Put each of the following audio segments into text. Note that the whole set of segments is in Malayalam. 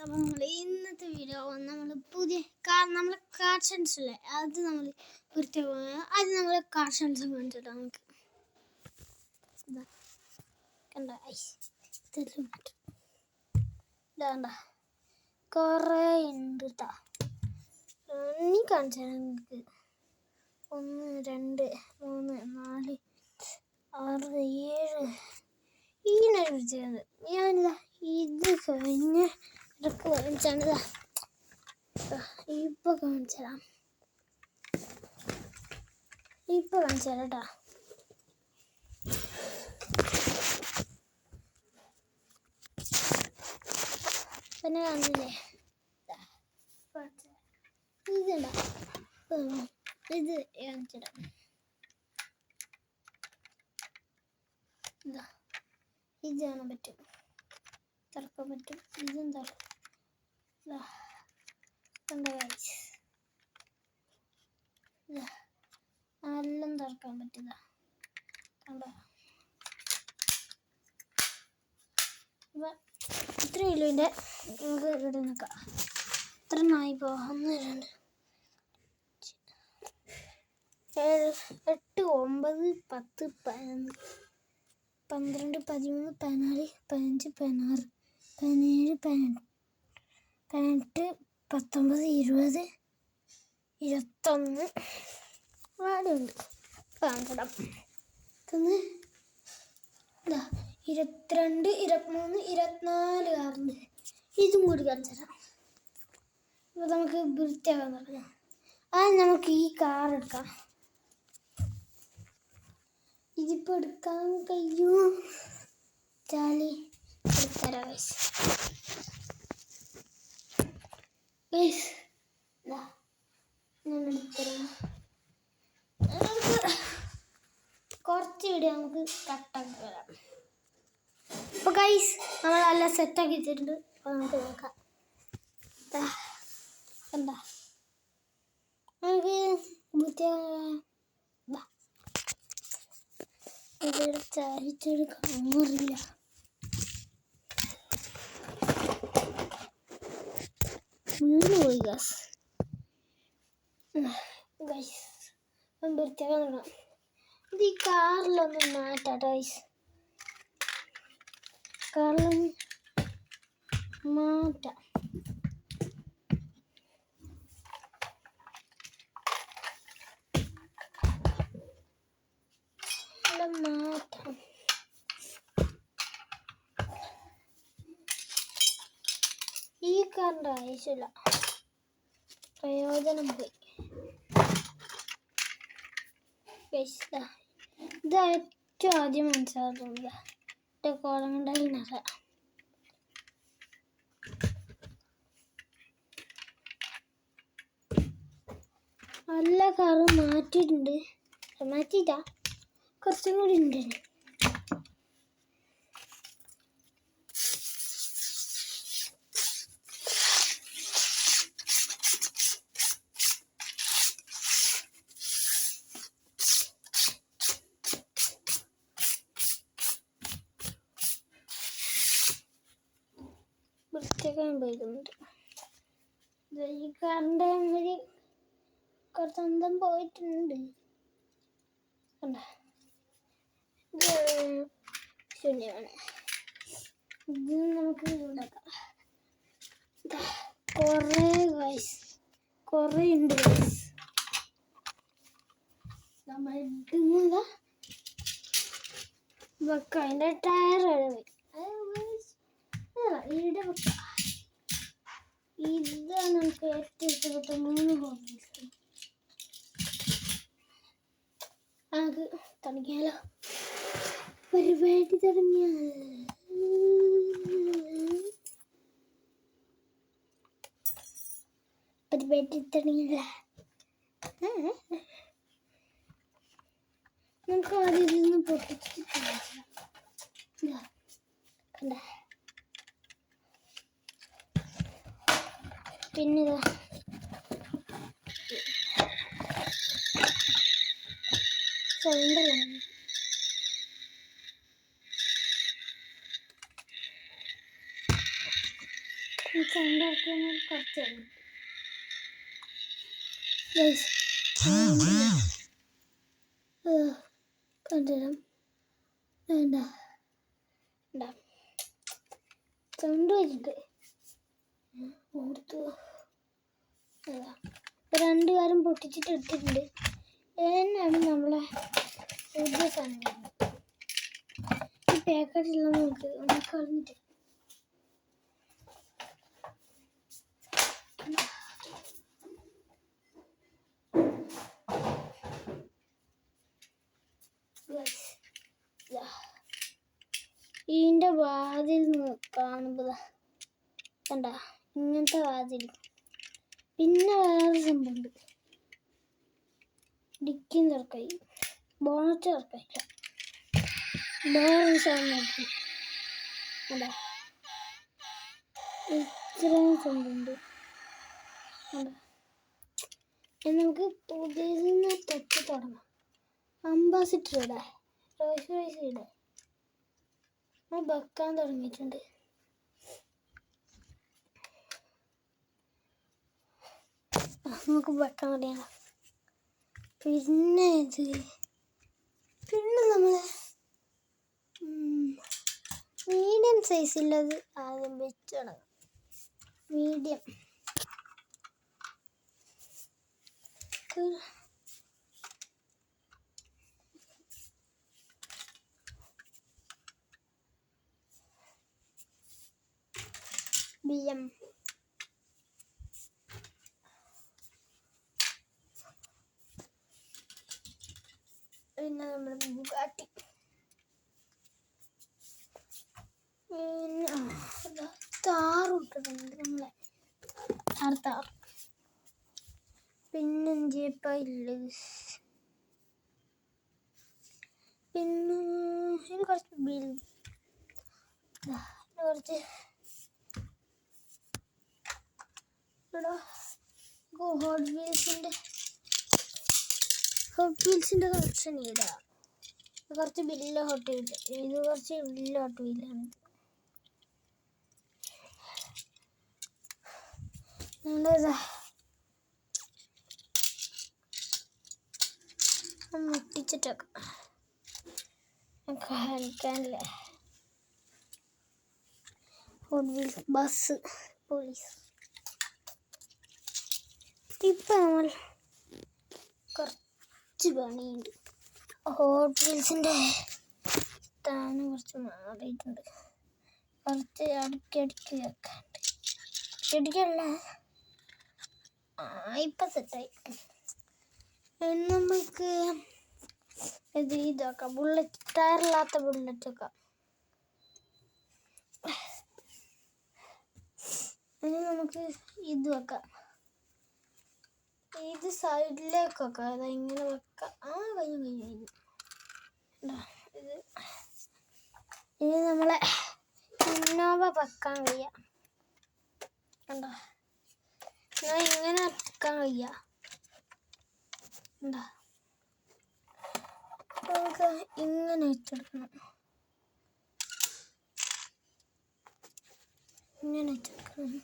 അപ്പം നമ്മൾ ഇന്നത്തെ വീഡിയോ നമ്മൾ പുതിയ നമ്മൾ കാർഷൻസ് അല്ലേ അത് നമ്മൾ അത് നമ്മൾ കാർഷൻസ് കാണിച്ചിട്ട് നമുക്ക് കണ്ട ഇതാണ്ട കുറേ ഉണ്ട് കേട്ടോ. ഇനി കാണിച്ചാൽ നിങ്ങൾക്ക് 1 2 3 4 6 7 ഇങ്ങനെ വിളിച്ചത് ഞാനിതാ ഇത് കഴിഞ്ഞ് ഇടക്ക് കാണിച്ചാണിതാ ഇപ്പൊ കാണിച്ചതാ കേട്ടോ. പിന്നെ കാണില്ലേ ഇതുണ്ടോ ഇത് കാണിച്ചിടാം. ഇത് കാണാൻ പറ്റും, തുറക്കാൻ പറ്റും. ഇതും എല്ലാം തുറക്കാൻ പറ്റുക. കണ്ടോ ഇത്ര കിലോൻ്റെ നമുക്ക് ഇവിടെ നിൽക്കാം. ഇത്ര നായിപ്പോ 1 2 7 8 9 10 11 12 13 14 15 16 17 18 19 20 21 വാടുണ്ട് കാണിച്ചിടാം. 22 23 24 കാറുണ്ട്. ഇതും കൂടി കാണിച്ചിടാം. അപ്പോൾ നമുക്ക് വൃത്തിയാക്കാൻ തുടങ്ങാം. നമുക്ക് ഈ കാർ എടുക്കാം. ഇതിപ്പോൾ എടുക്കാൻ കഴിയുമോ ചാലി എടുത്തരാം ഞാൻ എടുത്തരാം. കുറച്ച് വീഡിയോ നമുക്ക് കട്ടാക്കി വരാം. അപ്പോൾ ഗൈസ് നമ്മളെല്ലാം സെറ്റാക്കി വെച്ചിട്ടുണ്ട്. അപ്പോൾ നമുക്ക് നോക്കാം. എന്താ നമുക്ക് ഇതെടുത്ത് അരിച്ചെടുക്കാൻ അറിയില്ല. വീണ് പോയി ഗൈസ് വൃത്തിയാക്കാൻ തുടങ്ങാം. ഇത് ഈ കാറിലൊന്നും മാറ്റാം ഗൈസ്. കാറിലൊന്ന് മാറ്റാം. ഈ കാറിൻ്റെ ആവശ്യമില്ല, പ്രയോജനം പോയി. ഇത് ഏറ്റവും ആദ്യം മനസ്സിലാകുന്നില്ല കോളങ്ങണ്ടറിയാം. എല്ലാ കാറും മാറ്റിയിട്ടുണ്ട്. മാറ്റിയിട്ടാ കുറച്ചും കൂടി ഉണ്ട്. വൃത്തിയാക്കാൻ പോയിട്ടുണ്ട്. ഈ കാറിൻ്റെ ഒരു കുറച്ച് അന്തം പോയിട്ടുണ്ട്. ശൂന്യമാണ്. ഇത് നമുക്ക് ഉണ്ടാക്കാം. കുറേ ഉണ്ട് നമ്മൾ ഇടുന്നത് വെക്കാം. അതിൻ്റെ ടയർ ഇവിടെ വെക്കാം. ഇതാണ് നമുക്ക് ഏറ്റവും ഇഷ്ടപ്പെട്ട 3 ഹോബീസ്. നമുക്ക് തുടങ്ങിയാലോ. പരിപാടി തുടങ്ങിയാൽ നമുക്ക് ആദ്യം ഇതിന്ന് പൊട്ടിച്ചിട്ട് കണ്ട. പിന്നെ സൗണ്ടല്ല സൗണ്ട് ആക്കിയാൽ കുറച്ചാണ് കണ്ടുതരാം. വേണ്ട സൗണ്ട് വെച്ചിട്ട് ഓർത്തു രണ്ട് കാര്യം പൊട്ടിച്ചിട്ട് എടുത്തിട്ടുണ്ട്. എന്നാണ് നമ്മളെ പുതിയ സാധനം ഈ പാക്കറ്റിലുള്ള നമുക്ക് കളഞ്ഞിട്ട് ഇതിൻ്റെ വാതിൽ കാണുമ്പോൾ കണ്ട ഇങ്ങനത്തെ വാതിൽ. പിന്നെ വേറെ സംഭവമുണ്ട്, ഡിക്കിയും തുറക്കായി, ബോണറ്റ് തുറക്കായില്ല, വേറെ സാധനം നോക്കി അല്ല ഇത്രയും സംഭവമുണ്ട്. നമുക്ക് പുതിയ തൊട്ട് തുടങ്ങാം. അംബാസിഡർ ഇടാം, റോയ്സ് റോയ്സ് ഇടാം. നമ്മൾ വെക്കാൻ തുടങ്ങിയിട്ടുണ്ട്. നമുക്ക് വെക്കാൻ തുടങ്ങാം. പിന്നെ നമ്മൾ മീഡിയം സൈസുള്ളത് ആദ്യം വെച്ച് തുടങ്ങാം. മീഡിയം BM പിന്നെ നമ്മുടെ ബുഗാട്ടി, പിന്നെ താറിട്ടിട്ടുണ്ട് നമ്മളെ താർ. പിന്നെ ഇല്ലത് പിന്നെ ഇത് കുറച്ച് ബിൽ കുറച്ച് ഹോട്ട് വീൽസിൻ്റെ കളക്ഷൻ ഇടാം. കുറച്ച് ബില്ല് ഹോട്ട് വീൽ, ഇത് കുറച്ച് ബില്ല് ഹോട്ട് വീലാണ്. മുട്ടിച്ചിട്ടൊക്കെ കളിക്കാനല്ലേ. Hot wheels, bus, police. ഇപ്പം നമ്മൾ കുറച്ച് പണിയുണ്ട്. ഹോട്ട് വീൽസിൻ്റെ സ്ഥാനം കുറച്ച് മാറിയിട്ടുണ്ട്. കുറച്ച് അടുക്കി വെക്കാണ്ട്. അടുക്കല്ല, ഇപ്പം സെറ്റായി. നമുക്ക് ഇതാക്കാം, ബുള്ളറ്റ്, ടയറില്ലാത്ത ബുള്ളറ്റൊക്കെ. ഇനി നമുക്ക് ഇത് വെക്കാം, ഇത് സൈഡിലേക്കൊക്കെ ഇങ്ങനെ വെക്കാം. കഴിഞ്ഞു. ഇനി നമ്മളെ ഇന്നോവ വെക്കാൻ കഴിയാം. കണ്ടോ, ഇങ്ങനെ വെക്കാൻ കഴിയാം. എന്താ നമുക്ക് ഇങ്ങനെ വെച്ചെടുക്കണം. ഇങ്ങനെ വെച്ചെടുക്കണം.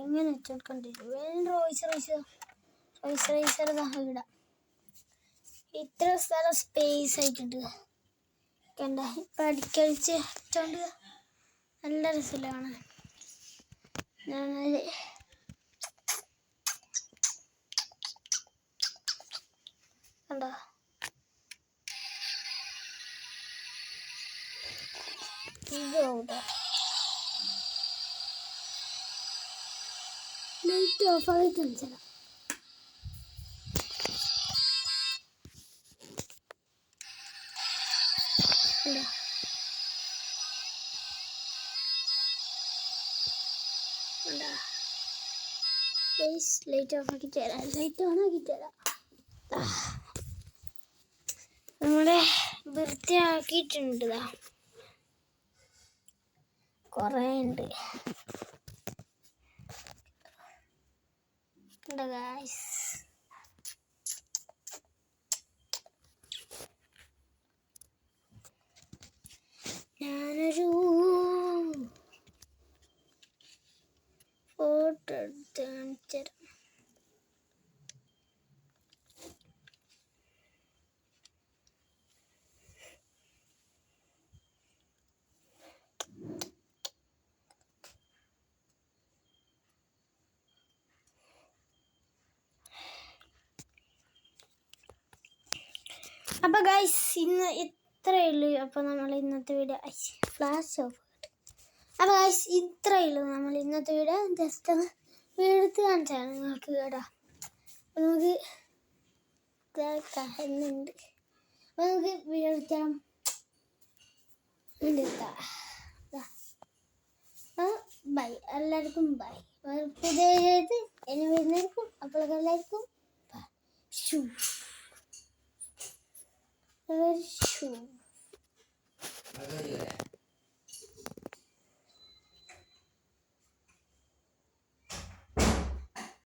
ഇങ്ങനെ വെച്ചെടുക്കേണ്ടി വരും. റോയ്സ് റൈസർ ഇടാം. ഇത്ര സ്ഥലം സ്പേസ് ആയിട്ടുണ്ട്. കണ്ട ഇപ്പം അടിക്കടിച്ച് വെച്ചോണ്ട് നല്ല രസമില്ല കാണാൻ. ഞാനത് കണ്ടോ, ഇതോടെ ലൈറ്റ് ഓഫ് ആയിട്ട് മനസ്സിലാവും. ലൈറ്റ് ഓഫ് ആക്കി തരാം, ലൈറ്റ് ഓൺ ആക്കി തരാം. നമ്മളെ വൃത്തിയാക്കിയിട്ടുണ്ട്, കുറേ ഉണ്ട് ഗായ്സ്. ഞാനൊരു ഫോട്ടോ എടുത്ത് കാണിച്ചുതരാം. അപ്പോൾ ഗൈസ് ഇന്ന് ഇത്രയേ ഉള്ളൂ. അപ്പോൾ നമ്മൾ ഇന്നത്തെ വീഡിയോ ഫ്ലാഷ് ഓഫ്. അപ്പോൾ ഗൈസ് ഇത്രയേ ഉള്ളൂ നമ്മൾ ഇന്നത്തെ വീഡിയോ. ജസ്റ്റ് ഒന്ന് എടുത്ത് കാണിച്ചാണ് നിങ്ങൾക്ക് കേട്ടോ. അപ്പോൾ നമുക്ക് എന്നുണ്ട്. അപ്പോൾ നമുക്ക് വീഡിയോ എടുക്കാം. ബൈ, എല്ലാവർക്കും ബൈ. പുതിയ ഇനി വരുന്നവർക്കും അപ്പോൾ എല്ലാവർക്കും ബൈ.